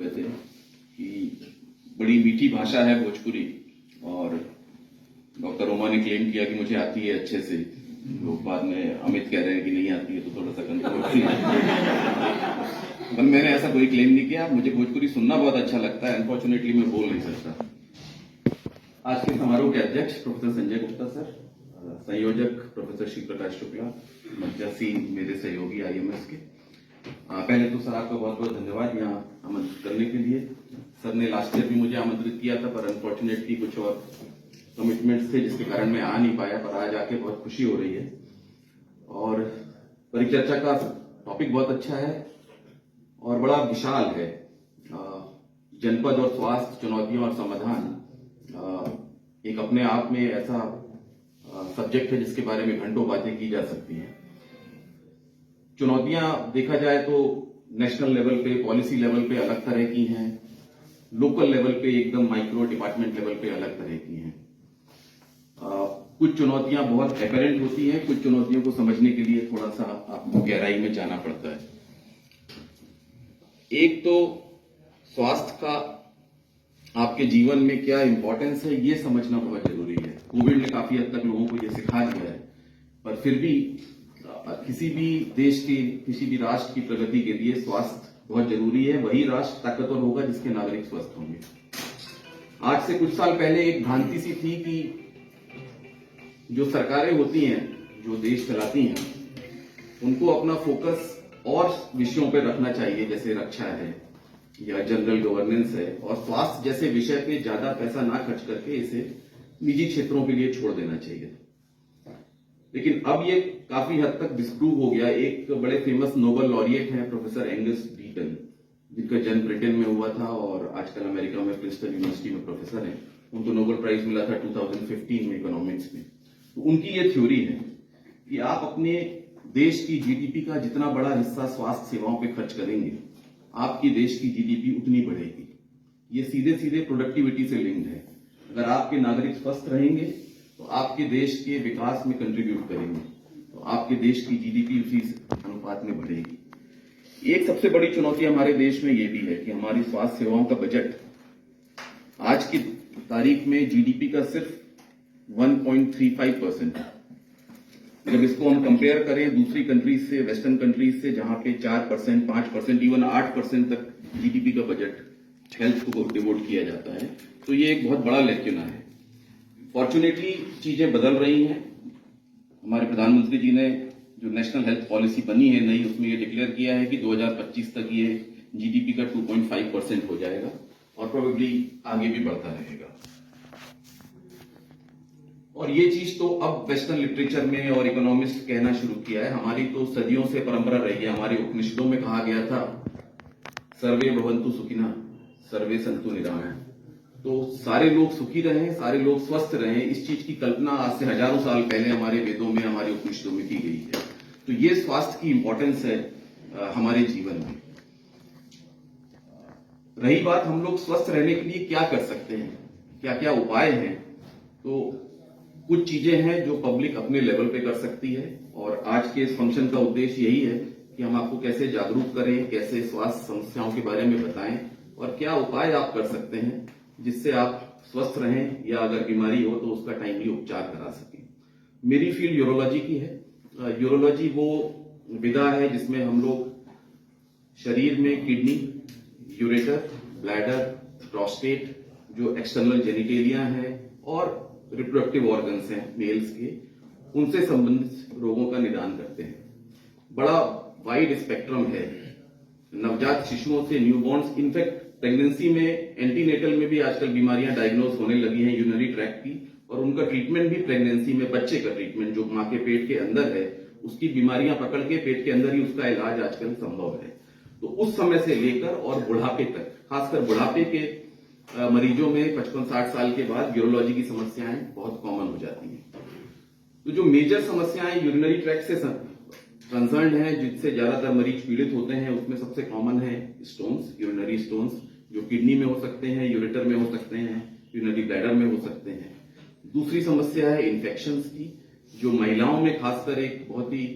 थे कि बड़ी मीठी भाषा है भोजपुरी और डॉक्टर रोमा ने क्लेम किया कि मुझे आती है अच्छे से। लोग बाद में अमित कह रहे हैं कि नहीं आती है, तो थोड़ा सा कंट्रोवर्सी है। पर मैंने ऐसा कोई क्लेम नहीं किया। मुझे भोजपुरी सुनना बहुत अच्छा लगता है, अनफॉर्चुनेटली मैं बोल नहीं सकता। आज के समारोह के अध्यक्ष प्रोफेसर संजय गुप्ता सर, संयोजक प्रोफेसर श्री प्रकाश शुक्ला, मध्यासी मेरे सहयोगी IMS के, पहले तो सर आपका बहुत बहुत धन्यवाद यहाँ आमंत्रित करने के लिए। सर ने लास्ट ईयर भी मुझे आमंत्रित किया था, पर अनफॉर्चुनेटली कुछ और कमिटमेंट्स थे जिसके कारण मैं आ नहीं पाया, पर आज आके बहुत खुशी हो रही है। और परिचर्चा का टॉपिक बहुत अच्छा है और बड़ा विशाल है। जनपद और स्वास्थ्य, चुनौतियां और समाधान एक अपने आप में ऐसा सब्जेक्ट है जिसके बारे में घंटों बातें की जा सकती हैं। चुनौतियां देखा जाए तो नेशनल लेवल पे, पॉलिसी लेवल पे अलग तरह की हैं, लोकल लेवल पे एकदम माइक्रो डिपार्टमेंट लेवल पे अलग तरह की हैं। कुछ चुनौतियां बहुत एपेरेंट होती हैं, कुछ चुनौतियों को समझने के लिए थोड़ा सा आपको गहराई में जाना पड़ता है। एक तो स्वास्थ्य का आपके जीवन में क्या इंपॉर्टेंस है, ये समझना बहुत जरूरी है। कोविड ने काफी हद तक लोगों को ये सिखा दिया है, पर फिर भी किसी भी देश की, किसी भी राष्ट्र की प्रगति के लिए स्वास्थ्य बहुत जरूरी है। वही राष्ट्र ताकतवर होगा जिसके नागरिक स्वस्थ होंगे। आज से कुछ साल पहले एक भ्रांति सी थी कि जो सरकारें होती हैं, जो देश चलाती हैं, उनको अपना फोकस और विषयों पर रखना चाहिए, जैसे रक्षा है या जनरल गवर्नेंस है, और स्वास्थ्य जैसे विषय पे ज्यादा पैसा ना खर्च करके इसे निजी क्षेत्रों के लिए छोड़ देना चाहिए। लेकिन अब ये काफी हद तक डिस्प्रूव हो गया। एक बड़े फेमस नोबेल लॉरिएट हैं प्रोफेसर एंगस डीटन, जिनका जन्म ब्रिटेन में हुआ था और आजकल अमेरिका में प्रिंसटन यूनिवर्सिटी में प्रोफेसर हैं। उनको नोबेल प्राइज मिला था 2015 में इकोनॉमिक्स में। तो उनकी ये थ्योरी है कि आप अपने देश की GDP का जितना बड़ा हिस्सा स्वास्थ्य सेवाओं पर खर्च करेंगे, आपकी देश की GDP उतनी बढ़ेगी। ये सीधे सीधे प्रोडक्टिविटी से लिंक्ड है। अगर आपके नागरिक स्वस्थ रहेंगे तो आपके देश के विकास में कंट्रीब्यूट करेंगे, तो आपके देश की GDP उसी अनुपात में बढ़ेगी। एक सबसे बड़ी चुनौती हमारे देश में ये भी है कि हमारी स्वास्थ्य सेवाओं का बजट आज की तारीख में GDP का सिर्फ 1.35% है। जब इसको हम कंपेयर करें दूसरी कंट्रीज से, वेस्टर्न कंट्रीज से, जहां पे 4%, 5%, इवन 8% तक GDP का बजट हेल्थ को डिवोट किया जाता है, तो ये एक बहुत बड़ा लेक्चुना है। फॉर्चुनेटली चीजें बदल रही हैं। हमारे प्रधानमंत्री जी ने जो नेशनल हेल्थ पॉलिसी बनी है नई, उसमें ये डिक्लेयर किया है कि 2025 तक ये GDP का 2.5% हो जाएगा और प्रोबेबली आगे भी बढ़ता रहेगा। और ये चीज तो अब वेस्टर्न लिटरेचर में और इकोनॉमिस्ट कहना शुरू किया है। हमारी तो सदियों से परंपरा रही है। हमारे उपनिषदों में कहा गया था, सर्वे भवन्तु सुखिनः सर्वे सन्तु निरामयाः। तो सारे लोग सुखी रहें, सारे लोग स्वस्थ रहें, इस चीज की कल्पना आज से हजारों साल पहले हमारे वेदों में, हमारे उपनिषदों में की गई है। तो ये स्वास्थ्य की इंपॉर्टेंस है हमारे जीवन में। रही बात हम लोग स्वस्थ रहने के लिए क्या कर सकते हैं, क्या क्या उपाय हैं, तो कुछ चीजें हैं जो पब्लिक अपने लेवल पे कर सकती है। और आज के इस फंक्शन का उद्देश्य यही है कि हम आपको कैसे जागरूक करें, कैसे स्वास्थ्य समस्याओं के बारे में बताएं और क्या उपाय आप कर सकते हैं जिससे आप स्वस्थ रहें, या अगर बीमारी हो तो उसका टाइमली उपचार करा सकें। मेरी फील्ड यूरोलॉजी की है। यूरोलॉजी वो विधा है जिसमें हम लोग शरीर में किडनी, यूरेटर, ब्लैडर, प्रोस्टेट, जो एक्सटर्नल जेनिटेलिया है, और रिप्रोडक्टिव ऑर्गन्स हैं मेल्स के, उनसे संबंधित रोगों का निदान करते हैं। बड़ा वाइड स्पेक्ट्रम है, नवजात शिशुओं से न्यूबॉर्न्स, इनफैक्ट प्रेगनेंसी में, एंटीनेटल में भी आजकल बीमारियां डायग्नोज होने लगी हैं यूरिनरी ट्रैक्ट की, और उनका ट्रीटमेंट भी प्रेगनेंसी में, बच्चे का ट्रीटमेंट जो मां के पेट के अंदर है, उसकी बीमारियां पकड़ के पेट के अंदर ही उसका इलाज आजकल संभव है। तो उस समय से लेकर और बुढ़ापे तक, खासकर बुढ़ापे के मरीजों में 55-60 साल के बाद यूरोलॉजी की समस्याएं बहुत कॉमन हो जाती हैं। तो जो मेजर समस्याएं यूरिनरी ट्रैक्ट से कंसर्न है, जिससे ज्यादातर मरीज पीड़ित होते हैं, उसमें सबसे कॉमन है स्टोन्स, यूरिनरी स्टोन्स, जो किडनी में हो सकते हैं, यूरेटर में हो सकते हैं, यूरिनरी ब्लैडर में हो सकते हैं। दूसरी समस्या है इन्फेक्शंस की, जो महिलाओं में खासकर एक बहुत ही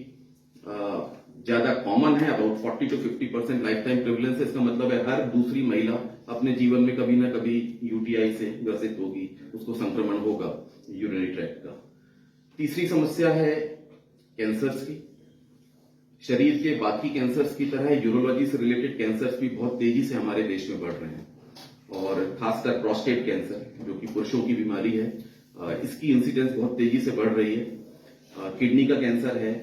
ज्यादा कॉमन है, about 40 to 50% life time prevalence है। इसका मतलब है हर दूसरी महिला अपने जीवन में कभी ना कभी यूटीआई से ग्रसित होगी, उसको संक्रमण होगा यूरिनरी ट्रैक्ट का। तीसरी समस्या है कैंसर्स की। शरीर के बाकी कैंसर्स की तरह यूरोलॉजी से रिलेटेड कैंसर्स भी बहुत तेजी से हमारे देश में बढ़ रहे हैं, और खासकर प्रोस्टेट कैंसर जो कि पुरुषों की बीमारी है, इसकी इंसिडेंस बहुत तेजी से बढ़ रही है। किडनी का कैंसर है।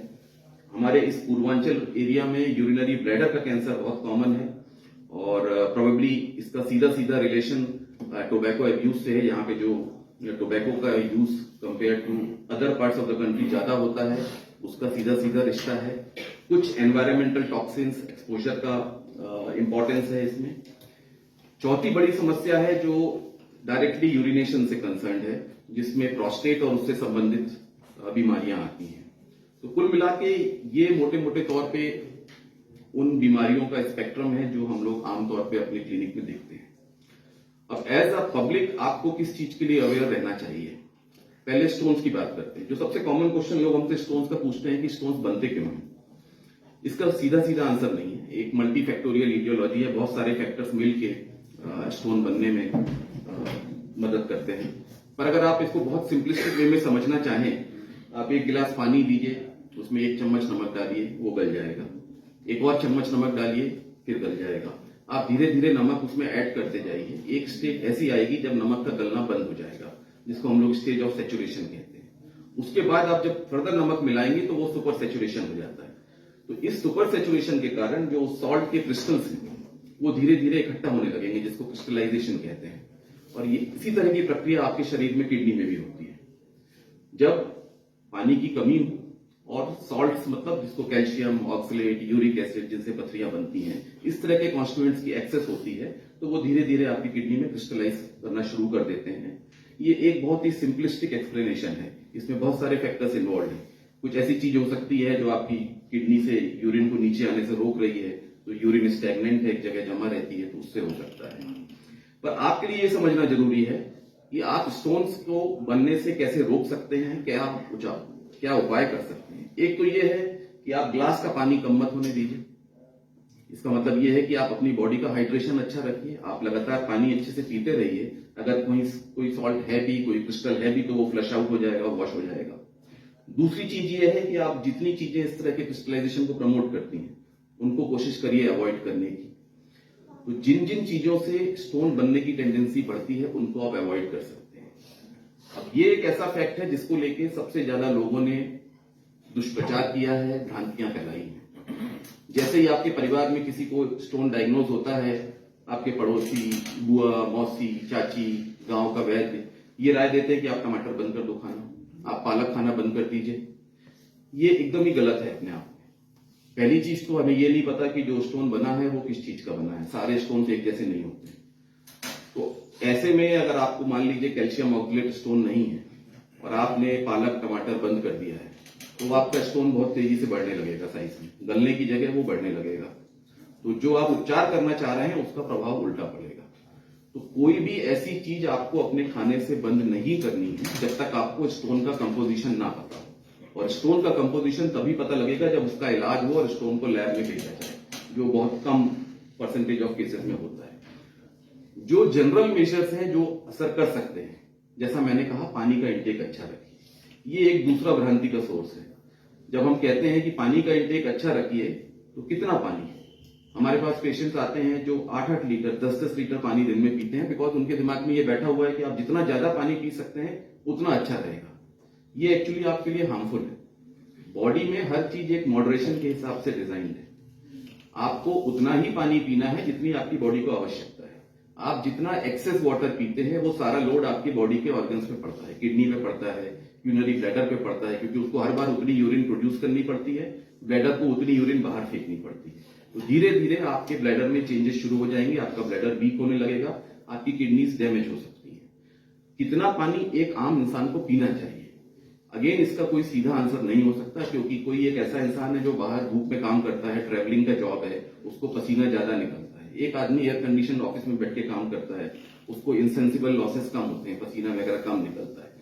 हमारे इस पूर्वांचल एरिया में यूरिनरी ब्लैडर का कैंसर बहुत कॉमन है, और प्रोबेबली इसका सीधा सीधा रिलेशन टोबैको एब्यूज से है। यहाँ पे जो टोबैको का use compare to other parts of the country ज्यादा होता है, उसका सीधा सीधा रिश्ता है। कुछ एनवायरमेंटल टॉक्सिन्स एक्सपोजर का इंपॉर्टेंस है इसमें। चौथी बड़ी समस्या है जो डायरेक्टली यूरिनेशन से कंसर्न है, जिसमें प्रोस्टेट और उससे संबंधित बीमारियां आती हैं। तो कुल मिला के ये मोटे मोटे तौर पे उन बीमारियों का स्पेक्ट्रम है जो हम लोग आमतौर पे अपने क्लिनिक में देखते हैं। अब एज अ पब्लिक आपको किस चीज के लिए अवेयर रहना चाहिए? पहले स्टोन्स की बात करते हैं। जो सबसे कॉमन क्वेश्चन लोग हमसे स्टोन्स का पूछते हैं कि स्टोन्स बनते क्यों हैं? इसका सीधा सीधा आंसर नहीं है, एक मल्टीफैक्टोरियल इडियोलॉजी है। बहुत सारे फैक्टर्स मिलके स्टोन बनने में मदद करते हैं। पर अगर आप इसको बहुत सिंपलिस्टिक वे में समझना चाहें, आप एक गिलास पानी लीजिए, उसमें 1 चम्मच नमक डालिए, वो गल जाएगा। एक और चम्मच नमक डालिए, फिर गल जाएगा। आप धीरे धीरे नमक उसमें ऐड करते जाइए। एक स्टेज ऐसी आएगी जब नमक का गलना बंद हो जाएगा, जिसको हम लोग स्टेज ऑफ सैचुरेशन कहते हैं। उसके बाद आप जब फर्दर नमक मिलाएंगे तो वो सुपर सैचुरेशन हो जाता है। तो इस सुपर सैचुरेशन के कारण जो सॉल्ट के क्रिस्टल्स हैं वो धीरे धीरे इकट्ठा होने लगेंगे, जिसको क्रिस्टलाइजेशन कहते हैं। और ये इसी तरह की प्रक्रिया आपके शरीर में किडनी में भी होती है। जब पानी की कमी हो और सॉल्ट्स मतलब जिसको कैल्शियम, ऑक्सलेट, यूरिक एसिड जिनसे पथरियां बनती हैं, इस तरह के कॉन्स्टिट्यूएंट्स की एक्सेस होती है, तो वो धीरे धीरे आपकी किडनी में क्रिस्टलाइज करना शुरू कर देते हैं। ये एक बहुत ही सिंपलिस्टिक एक्सप्लेनेशन है, इसमें बहुत सारे फैक्टर्स इन्वॉल्व हैं। कुछ ऐसी चीज हो सकती है जो आपकी किडनी से यूरिन को नीचे आने से रोक रही है, तो यूरिन स्टैग्नेंट है, एक जगह जमा रहती है, तो उससे हो सकता है। पर आपके लिए ये समझना जरूरी है कि आप स्टोन्स को बनने से कैसे रोक सकते हैं, क्या उपाय कर सकते हैं। एक तो ये है कि आप ग्लास का पानी कम मत होने दीजिए। इसका मतलब ये है कि आप अपनी बॉडी का हाइड्रेशन अच्छा रखिए, आप लगातार पानी अच्छे से पीते रहिए। अगर कोई सॉल्ट है भी, कोई क्रिस्टल है भी, तो वो फ्लश आउट हो जाएगा, वॉश हो जाएगा। दूसरी चीज ये है कि आप जितनी चीजें इस तरह के क्रिस्टलाइजेशन को प्रमोट करती हैं, उनको कोशिश करिए अवॉइड करने की। तो जिन जिन चीजों से स्टोन बनने की टेंडेंसी बढ़ती है, उनको आप अवॉइड कर सकते हैं। अब ये एक ऐसा फैक्ट है जिसको लेके सबसे ज्यादा लोगों ने दुष्प्रचार किया है, भ्रांतियां फैलाई हैं। जैसे ही आपके परिवार में किसी को स्टोन डायग्नोज होता है, आपके पड़ोसी, बुआ, मौसी, चाची, गांव का वैद्य ये राय देते हैं कि आप टमाटर बंद कर दो खाना, आप पालक खाना बंद कर दीजिए। ये एकदम ही गलत है अपने आप में। पहली चीज तो हमें ये नहीं पता कि जो स्टोन बना है वो किस चीज का बना है। सारे स्टोन एक जैसे नहीं होते। तो ऐसे में अगर आपको मान लीजिए कैल्शियम ऑक्सलेट स्टोन नहीं है और आपने पालक टमाटर बंद कर दिया है, तो आपका स्टोन बहुत तेजी से बढ़ने लगेगा, साइज में गलने की जगह वो बढ़ने लगेगा। तो जो आप उपचार करना चाह रहे हैं उसका प्रभाव उल्टा पड़ेगा। तो कोई भी ऐसी चीज आपको अपने खाने से बंद नहीं करनी है जब तक आपको स्टोन का कंपोजिशन ना पता हो। और स्टोन का कंपोजिशन तभी पता लगेगा जब उसका इलाज हो और स्टोन को लैब में भेजा जाए, जो बहुत कम परसेंटेज ऑफ केसेस में होता है। जो जनरल मेजर्स हैं जो असर कर सकते हैं, जैसा मैंने कहा, पानी का इंटेक अच्छा रखिए। ये एक दूसरा भ्रांति का सोर्स है। जब हम कहते हैं कि पानी का इंटेक अच्छा रखिए, तो कितना पानी? हमारे पास पेशेंट्स आते हैं जो 8-8 लीटर, 10-10 लीटर पानी दिन में पीते हैं, बिकॉज उनके दिमाग में ये बैठा हुआ है कि आप जितना ज्यादा पानी पी सकते हैं उतना अच्छा रहेगा। ये एक्चुअली आपके लिए हार्मफुल है। बॉडी में हर चीज एक मॉडरेशन के हिसाब से डिजाइंड है। आपको उतना ही पानी पीना है जितनी आपकी बॉडी को आवश्यकता है। आप जितना एक्सेस वाटर पीते हैं वो सारा लोड आपकी बॉडी के ऑर्गन्स पे पड़ता है, किडनी पे पड़ता है, यूरिनरी ब्लैडर पे पड़ता है, क्योंकि उसको हर बार उतनी यूरिन प्रोड्यूस करनी पड़ती है, ब्लैडर को उतनी यूरिन बाहर फेंकनी पड़ती है। तो धीरे धीरे आपके ब्लैडर में चेंजेस शुरू हो जाएंगे, आपका ब्लैडर वीक होने लगेगा, आपकी किडनीज डैमेज हो सकती है। कितना पानी एक आम इंसान को पीना चाहिए? अगेन इसका कोई सीधा आंसर नहीं हो सकता, क्योंकि कोई एक ऐसा इंसान है जो बाहर धूप में काम करता है, ट्रैवलिंग का जॉब है, उसको पसीना ज्यादा निकलता है। एक आदमी एयर कंडीशन ऑफिस में बैठ के काम करता है, उसको इनसेंसिबल लॉसेस कम होते हैं, पसीना वगैरह कम निकलता है।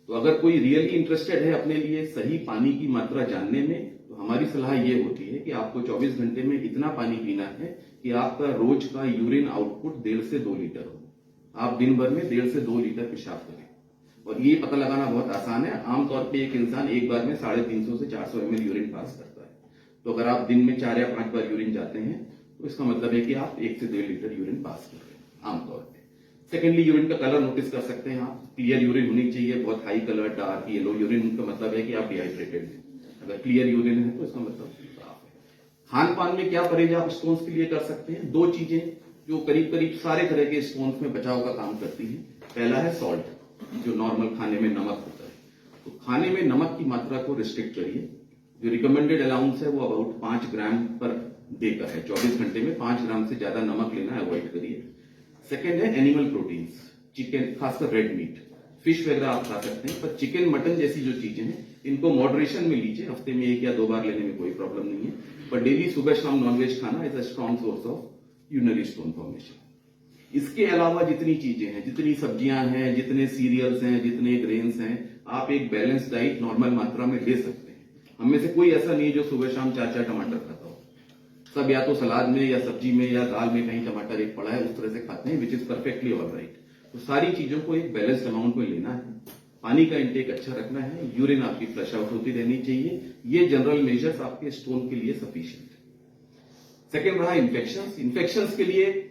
तो अगर कोई रियली इंटरेस्टेड है अपने लिए सही पानी की मात्रा जानने में, तो हमारी सलाह ये होती है कि आपको 24 घंटे में इतना पानी पीना है कि आपका रोज का यूरिन आउटपुट 1.5 से 2 लीटर हो। आप दिन भर में 1.5 से 2 लीटर पेशाब करें, और ये पता लगाना बहुत आसान है। आमतौर पे एक इंसान एक बार में 350 से 400 ml यूरिन पास करता है। तो अगर आप दिन में 4 या 5 बार यूरिन जाते हैं तो इसका मतलब है कि आप 1 से 1.5 लीटर यूरिन पास कर रहे हैं आमतौर पे। सेकेंडली, यूरिन का कलर नोटिस कर सकते हैं आप। क्लियर यूरिन होनी चाहिए, बहुत high colour, dark yellow urine का मतलब है कि आप डिहाइड्रेटेड हैं। अगर क्लियर यूरिन है तो इसका मतलब साफ है। खान पान में क्या परहेज आप स्टोन्स के लिए कर सकते हैं? 2 चीजें जो करीब करीब सारे तरह के स्टोन्स में बचाव का काम करती है। पहला है सॉल्ट, जो नॉर्मल खाने में नमक होता है। तो खाने में नमक की मात्रा को रिस्ट्रिक्ट करिए। जो रिकमेंडेड अलाउंस है वो अबाउट 5 ग्राम पर डे का है। 24 घंटे में 5 ग्राम से ज्यादा नमक लेना अवॉइड करिए। सेकेंड है एनिमल प्रोटीन्स, चिकन, खासकर रेड मीट, फिश वगैरह आप खा सकते हैं, पर चिकन मटन जैसी जो चीजें हैं इनको मॉडरेशन में लीजिए। हफ्ते में 1 या 2 बार लेने में कोई प्रॉब्लम नहीं है, पर डेली सुबह शाम नॉनवेज खाना is a strong source of urinary stone formation. इसके अलावा जितनी चीजें हैं, जितनी सब्जियां हैं, जितने सीरियल्स हैं, जितने ग्रेन्स हैं, आप एक बैलेंस डाइट नॉर्मल मात्रा में ले सकते हैं। हम में से कोई ऐसा नहीं है जो सुबह शाम 4 टमाटर खाता हो। सब या तो सलाद में या सब्जी में या दाल में कहीं टमाटर एक पड़ा है उस तरह से खाते हैं, which is perfectly all right. तो सारी चीजों को एक बैलेंस्ड अमाउंट में लेना है। पानी का इंटेक अच्छा रखना है, यूरिन आपकी फ्लश आउट होती रहनी चाहिए। ये जनरल मेजर्स आपके स्टोन के लिए सफिशिएंट है। सेकेंड रहा इन्फेक्शंस। इन्फेक्शंस के लिए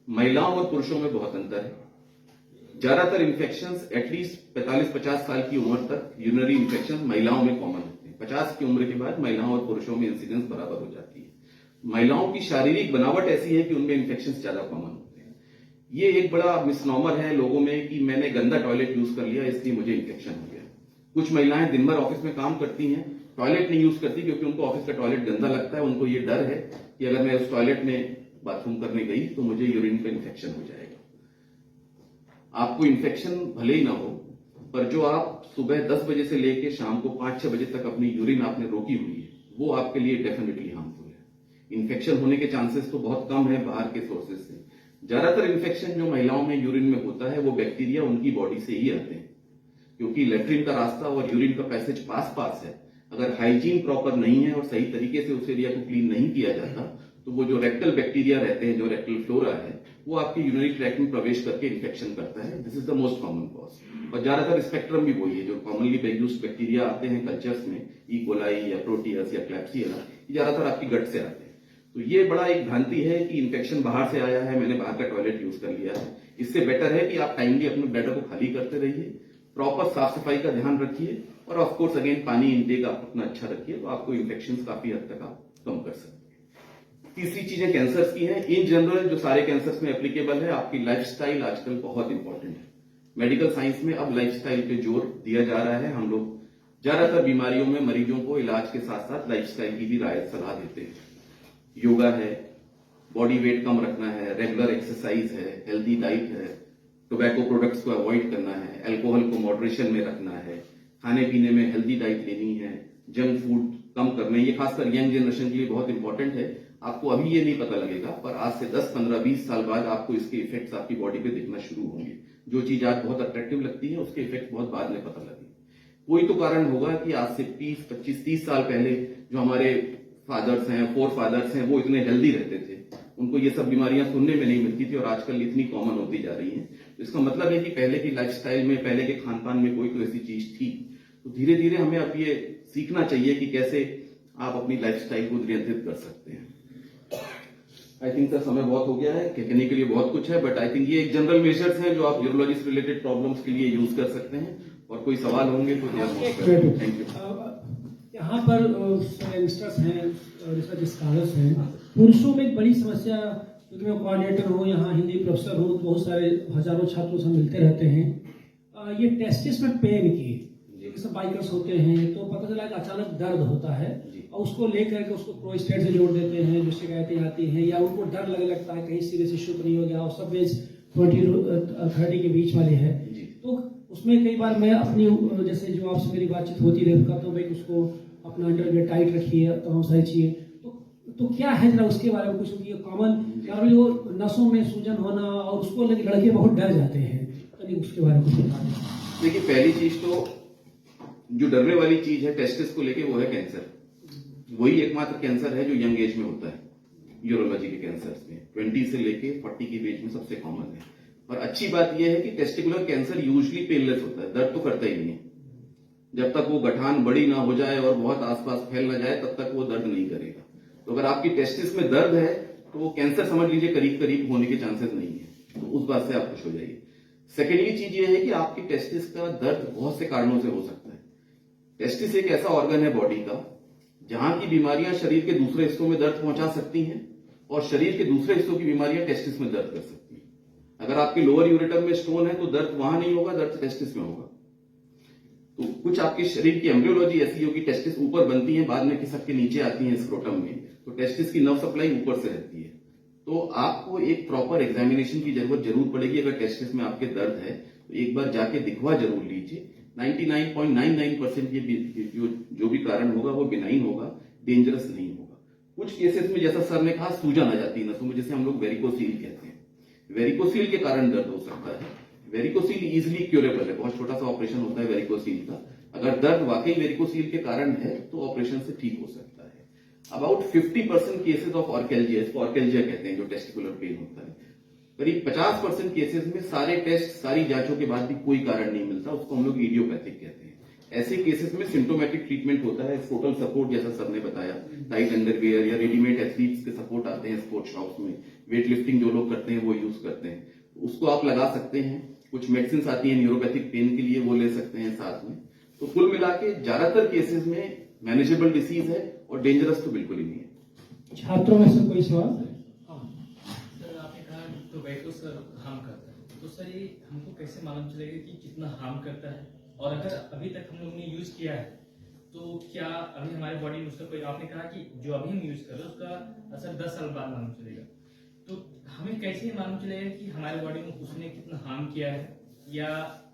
महिलाओं और पुरुषों में बहुत अंतर है। ज्यादातर इन्फेक्शंस एटलीस्ट 45-50 साल की उम्र तक यूरिनरी इन्फेक्शन महिलाओं में कॉमन होते हैं। 50 की उम्र के बाद महिलाओं और पुरुषों में इंसिडेंस बराबर हो जाती है। महिलाओं की शारीरिक बनावट ऐसी है कि उनमें इन्फेक्शन ज्यादा कॉमन होते हैं। ये एक बड़ा मिसनॉमर है लोगों में कि मैंने गंदा टॉयलेट यूज कर लिया इसलिए मुझे इन्फेक्शन हो गया। कुछ महिलाएं दिन भर ऑफिस में काम करती हैं, टॉयलेट नहीं यूज करती क्योंकि उनको ऑफिस का टॉयलेट गंदा लगता है। उनको ये डर है कि अगर मैं उस टॉयलेट में बाथरूम करने गई तो मुझे यूरिन का इन्फेक्शन हो जाएगा। आपको इन्फेक्शन भले ही ना हो, पर जो आप सुबह 10 बजे से लेकर शाम को 5-6 बजे तक अपनी यूरिन आपने रोकी हुई है, वो आपके लिए डेफिनेटली हार्मफुल है। इन्फेक्शन होने के चांसेस तो बहुत कम है बाहर के सोर्सेज से। ज्यादातर इन्फेक्शन जो महिलाओं में यूरिन में होता है वो बैक्टीरिया उनकी बॉडी से ही आते हैं, क्योंकि लेट्रिन का रास्ता और यूरिन का पैसेज पास है। अगर हाइजीन प्रॉपर नहीं है और सही तरीके से उस एरिया को क्लीन नहीं किया जाता तो वो जो रेक्टल बैक्टीरिया रहते हैं, जो रेक्टल फ्लोरा है, वो आपके यूरिनरी ट्रैक्ट में प्रवेश करके इन्फेक्शन करता है। This is the most common cause. और ज्यादातर स्पेक्ट्रम भी वही है, जो कॉमनली यूज्ड बैक्टीरिया आते हैं कल्चर्स में, ई कोलाई या प्रोटियस या क्लैप्सियला, ये ज्यादातर आपकी गट से आते हैं। तो ये बड़ा एक भ्रांति है कि इन्फेक्शन बाहर से आया है, मैंने बाहर का टॉयलेट यूज कर लिया है। इससे बेटर है कि आप टाइमली अपने ब्लैडर को खाली करते रहिए, प्रॉपर साफ सफाई का ध्यान रखिए, और ऑफकोर्स अगेन पानी इंटेक आप अपना अच्छा रखिए, तो आपको इन्फेक्शन काफी हद तक आप कम कर सकते हैं। तीसरी चीजें कैंसर्स की हैं। इन जनरल जो सारे कैंसर्स में एप्लीकेबल है, आपकी लाइफस्टाइल आजकल बहुत इंपॉर्टेंट है। मेडिकल साइंस में अब लाइफस्टाइल पे जोर दिया जा रहा है। हम लोग ज्यादातर बीमारियों में मरीजों को इलाज के साथ साथ लाइफस्टाइल की भी राय सलाह देते हैं। योगा है, बॉडी वेट कम रखना है, रेगुलर एक्सरसाइज है, हेल्दी डाइट है, टोबैको प्रोडक्ट्स को अवॉइड करना है, अल्कोहल को मॉडरेशन में रखना है, खाने पीने में हेल्दी डाइट लेनी है, जंक फूड कम करना है। ये खासकर यंग जनरेशन के लिए बहुत इंपॉर्टेंट है। आपको अभी ये नहीं पता लगेगा, पर आज से 10, 15, 20 साल बाद आपको इसके इफेक्ट्स आपकी बॉडी पे दिखना शुरू होंगे। जो चीज आज बहुत अट्रैक्टिव लगती है उसके इफेक्ट बहुत बाद में पता लगेंगे। कोई तो कारण होगा कि आज से 20, 25, 30 साल पहले जो हमारे फादर्स हैं, फोर फादर्स हैं, वो इतने हेल्दी रहते थे, उनको ये सब बीमारियां सुनने में नहीं मिलती थी और आजकल इतनी कॉमन होती जा रही हैं। तो इसका मतलब है कि पहले की लाइफस्टाइल में, पहले के खान पान में कोई तो ऐसी चीज थी। तो धीरे धीरे हमें अब ये सीखना चाहिए कि कैसे आप अपनी लाइफस्टाइल को नियंत्रित कर सकते हैं। आई थिंक सर समय बहुत हो गया है, कहने के लिए बहुत कुछ है, बट आई थिंक ये एक जनरल मेजर्स हैं जो आप यूरोलॉजी से रिलेटेड प्रॉब्लम्स के लिए यूज कर सकते हैं। और कोई सवाल होंगे तो थैंक यू। यहाँ पर यंगस्टर्स हैं, रिसर्च स्कॉलर्स हैं, पुरुषों में एक बड़ी समस्या, क्योंकि मैं कोऑर्डिनेटर हूँ, यहाँ हिंदी प्रोफेसर हूँ, बहुत सारे हजारों छात्रों से मिलते रहते हैं। ये टेस्टिस में पेन की, सब बाइकर्स होते हैं, तो पता चला कि अचानक दर्द होता है और उसको लेकर के उसको प्रोस्टेट से जोड़ देते हैं, जो शिकायतें आती हैं, या उनको डर लगने लगता है कहीं सीरियस इश्यू तो नहीं हो गया, और सब एज 20-30 के बीच वाले हैं। तो उसमें कई बार मैं अपनी, जैसे जो आपसे मेरी बातचीत होती रही, कहता हूँ भाई उसको अपना अंडरवेयर टाइट रखिए, तमाम सारी चीजें। तो क्या है जरा उसके बारे में कुछ, कॉमन नॉर्मली वो नसों में सूजन होना, और उसको लेकर लड़के बहुत डर जाते हैं, तो उसके बारे में कुछ बता दें। देखिए, पहली चीज तो जो डरने वाली चीज है टेस्टिस को लेके, वो है कैंसर। वही एकमात्र कैंसर है जो यंग एज में होता है। यूरोलॉजी के कैंसर्स में 20 से लेके 40 की एज में सबसे कॉमन है। और अच्छी बात यह है कि टेस्टिकुलर कैंसर यूजुअली पेनलेस होता है, दर्द तो करता ही नहीं है। जब तक वो गठान बड़ी ना हो जाए और बहुत आसपास फैल ना जाए तब तक वो दर्द नहीं करेगा। तो अगर आपकी टेस्टिस में दर्द है तो वो कैंसर समझ लीजिए करीब करीब होने के चांसेस नहीं है। तो उस बात से आप खुश हो जाइए। सेकेंडली चीज ये है कि आपकी टेस्टिस का दर्द बहुत से कारणों से हो सकता है। टेस्टिस एक ऐसा ऑर्गन है बॉडी का जहां की बीमारियां शरीर के दूसरे हिस्सों में दर्द पहुंचा सकती हैं और शरीर के दूसरे हिस्सों की बीमारियां टेस्टिस में दर्द कर सकती हैं। अगर आपके लोअर यूरेटर में स्टोन है तो दर्द वहां नहीं होगा, दर्द टेस्टिस में होगा। तो कुछ आपके शरीर की एम्ब्रियोलॉजी ऐसी होगी, टेस्टिस ऊपर बनती है, बाद में खिसक के नीचे आती है स्क्रोटम में, तो टेस्टिस की नर्व सप्लाई ऊपर से रहती है। तो आपको एक प्रॉपर एग्जामिनेशन की जरूरत जरूर पड़ेगी। अगर टेस्टिस में आपके दर्द है तो एक बार जाके दिखवा जरूर लीजिए। 99.99% ये जो भी कारण होगा वो बिनाइन होगा, डेंजरस नहीं होगा। कुछ केसेस में जैसा सर ने कहा सूजन आ जाती है नसों में, जैसे हम लोग वेरिकोसील कहते हैं। वेरिकोसील के कारण दर्द हो सकता है। वेरिकोसील इजिली क्यूरेबल है, बहुत छोटा सा ऑपरेशन होता है वेरिकोसील का। अगर दर्द वाकई वेरिकोसील के कारण है तो ऑपरेशन से ठीक हो सकता है। अबाउट 50% केसेस ऑफ ऑर्केल्जिया, इसको ऑर्केल्जिया कहते हैं जो टेस्टिकुलर पेन होता है, करीब 50% केसेस में सारे टेस्ट सारी जांचों के बाद भी कोई कारण नहीं मिलता, उसको हम लोग इडियोपैथिक कहते हैं। ऐसे केसेस में सिम्टोमेटिक ट्रीटमेंट होता है, टोटल सपोर्ट जैसा सर ने बताया, टाइट अंडरवियर या रेडीमेड एथलीट्स के सपोर्ट आते हैं स्पोर्ट्स शॉप्स में, वेट लिफ्टिंग जो लोग करते हैं वो यूज करते हैं, उसको आप लगा सकते हैं। कुछ मेडिसिन आती है न्यूरोपैथिक पेन के लिए, वो ले सकते हैं साथ में। तो कुल मिला के ज्यादातर केसेस में मैनेजेबल डिसीज है और डेंजरस तो बिल्कुल ही नहीं है। छात्रों में से कोई सवाल? सर आपने कहा टोबैको सर हार्म करता है, तो सर ये हमको कैसे मालूम चलेगा कि कितना हार्म करता है? और अगर अभी तक हम लोग ने यूज किया है तो क्या अभी हमारे बॉडी में उसका कोई, आपने कहा कि जो अभी हम यूज कर रहे हैं उसका असर 10 साल बाद मालूम चलेगा, तो हमें कैसे मालूम चलेगा कि हमारे बॉडी में उसने कितना हार्म किया है या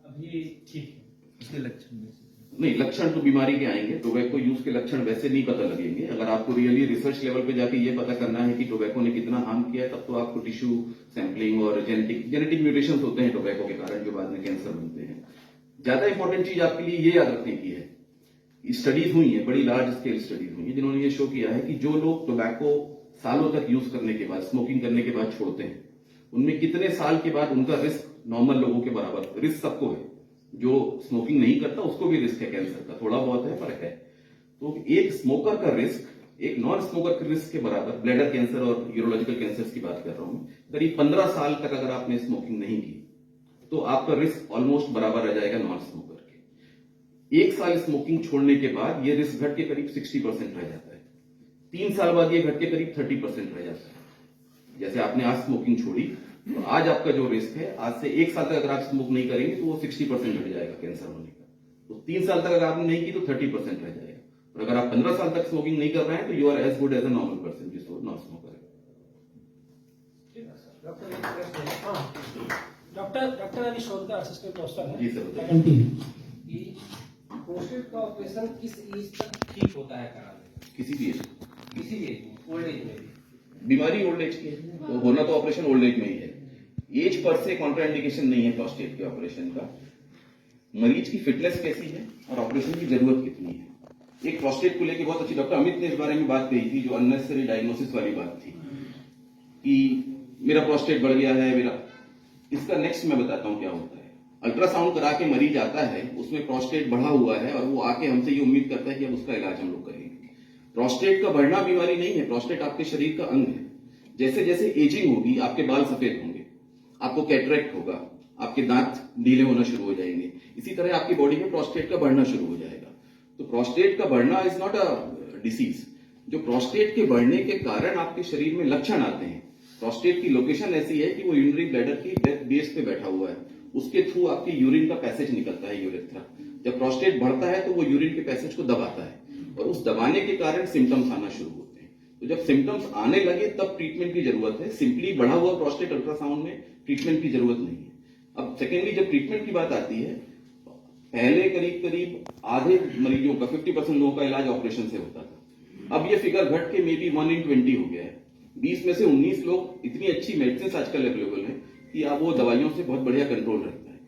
अभी ठीक है? उसके लक्षण नहीं, लक्षण तो बीमारी के आएंगे, टोबैको यूज के लक्षण वैसे नहीं पता लगेंगे। अगर आपको रियली रिसर्च लेवल पे जाके ये पता करना है कि टोबैको ने कितना हार्म किया है, तब तो आपको टिश्यू सैंपलिंग और जेनेटिक म्यूटेशंस होते हैं टोबैको के कारण जो बाद में कैंसर बनते हैं। ज्यादा इंपॉर्टेंट चीज आपके लिए ये याद रखने की है, स्टडीज हुई है, बड़ी लार्ज स्केल स्टडीज हुई है जिन्होंने ये शो किया है कि जो लोग टोबैको सालों तक यूज करने के बाद, स्मोकिंग करने के बाद छोड़ते हैं, उनमें कितने साल के बाद उनका रिस्क नॉर्मल लोगों के बराबर, रिस्क सबको है, जो स्मोकिंग नहीं करता उसको भी रिस्क है कैंसर का, थोड़ा बहुत है फर्क है। तो एक स्मोकर का रिस्क एक नॉन स्मोकर के रिस्क के बराबर, ब्लैडर कैंसर और यूरोलॉजिकल कैंसर की बात कर रहा हूं, करीब 15 साल तक अगर आपने स्मोकिंग नहीं की तो आपका रिस्क ऑलमोस्ट बराबर आ जाएगा नॉन स्मोकर के। 1 साल स्मोकिंग छोड़ने के बाद ये रिस्क घट के करीब 60% रह जाता है। 3 साल बाद ये घट के करीब 30% रह जाता है। जैसे आपने आज स्मोकिंग छोड़ी तो आज आपका जो रिस्क है, आज से 1 साल तक अगर आप स्मोक नहीं करेंगे तो वो 60% घट जाएगा कैंसर होने का। तो 3 साल तक अगर आपने नहीं की तो 30% रह जाएगा। और अगर आप 15 साल तक स्मोकिंग नहीं कर रहे हैं तो you are as good as a normal person जिसको नॉन स्मोकर है। डॉक्टर अली शोधकर असिस्टेंट प्रोफेसर है। जी सर, बताइए। कंटिन्यू। कि प्रोस्टेट का ऑपरेशन किस एज तक ठीक होता है कराने? किसी भी एज, किसी भी एज में, ओल्ड एज में भी? बीमारी ओल्ड एज की है तो होना तो ऑपरेशन ओल्ड एज में ही है। एज पर से कॉन्ट्राइंडिकेशन नहीं है प्रोस्टेट के ऑपरेशन का। मरीज की फिटनेस कैसी है और ऑपरेशन की जरूरत कितनी है। एक प्रोस्टेट को लेकर बहुत अच्छी डॉक्टर अमित ने इस बारे में बात कही थी, जो अननेसेसरी डायग्नोसिस वाली बात थी कि मेरा प्रोस्टेट बढ़ गया है मेरा। इसका नेक्स्ट मैं बताता हूं क्या होता है। अल्ट्रासाउंड करा के मरीज आता है, उसमें प्रोस्टेट बढ़ा हुआ है और वो आके हमसे ये उम्मीद करता है कि अब उसका इलाज हम लोग करेंगे। प्रोस्टेट का बढ़ना बीमारी नहीं है, प्रोस्टेट आपके शरीर का अंग है। जैसे जैसे एजिंग होगी आपके बाल सफेद होंगे, आपको कैटरेक्ट होगा, आपके दांत ढीले होना शुरू हो जाएंगे, इसी तरह आपकी बॉडी में प्रोस्टेट का बढ़ना शुरू हो जाएगा। तो प्रोस्टेट का बढ़ना इज नॉट अ डिसीज। जो प्रोस्टेट के बढ़ने के कारण आपके शरीर में लक्षण आते हैं, प्रोस्टेट की लोकेशन ऐसी है कि वो यूरिनरी ब्लैडर की बेस पे बैठा हुआ है, उसके थ्रू आपके यूरिन का पैसेज निकलता है, यूरेथ्रा। जब प्रोस्टेट बढ़ता है तो वो यूरिन के पैसेज को दबाता है और उस दबाने के कारण सिम्टम्स आना शुरू होते हैं। तो जब सिम्टम्स आने लगे तब ट्रीटमेंट की जरूरत है। सिंपली बढ़ा हुआ प्रोस्टेट अल्ट्रासाउंड में ट्रीटमेंट की जरूरत नहीं है। अब सेकेंडली जब ट्रीटमेंट की बात आती है, पहले करीब करीब आधे मरीजों का 50% लोगों का इलाज ऑपरेशन से होता था। अब ये फिगर घट के मे बी 1 in 20 हो गया है। 20 में से 19 लोग, इतनी अच्छी मेडिसिन आजकल अवेलेबल है कि आप वो दवाइयों से बहुत बढ़िया कंट्रोल रहता है।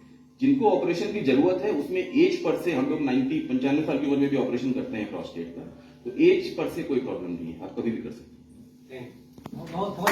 जिनको ऑपरेशन की जरूरत है उसमें एज पर से हम लोग 95 साल की उम्र में भी ऑपरेशन करते हैं प्रोस्टेट का। तो एज पर से कोई प्रॉब्लम नहीं है, आप कभी भी कर सकते हैं। Thank you. बहुत बहुत